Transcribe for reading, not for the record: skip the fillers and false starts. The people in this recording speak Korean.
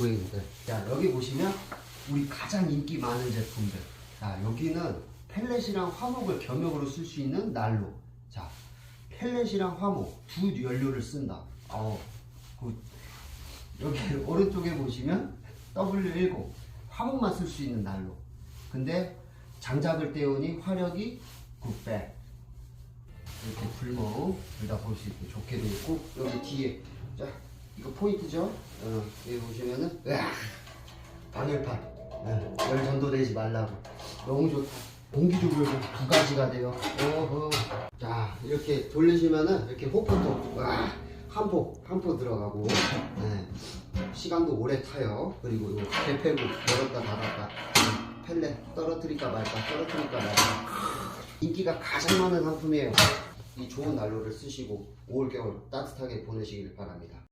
고객님들. 자, 여기 보시면 우리 가장 인기 많은 제품들. 자, 여기는 펠렛이랑 화목을 겸용으로 쓸 수 있는 난로. 자, 펠렛이랑 화목 두 연료를 쓴다. 여기 오른쪽에 보시면 W10 화목만 쓸 수 있는 난로. 근데 장작을 떼우니 화력이 900. 이렇게 불멍 둘 다 볼 수 있고 좋게 되어 있고, 여기 뒤에 자 이거 포인트죠. 여기 보시면은 방열판, 열 전도되지 말라고. 너무 좋다. 공기조절 두 가지가 돼요. 자, 이렇게 돌리시면은 이렇게 호프통 한 포 들어가고, 시간도 오래 타요. 그리고 요 개폐구 열었다 닫았다, 펠렛 떨어뜨릴까 말까 인기가 가장 많은 상품이에요. 이 좋은 난로를 쓰시고 올겨울 따뜻하게 보내시길 바랍니다.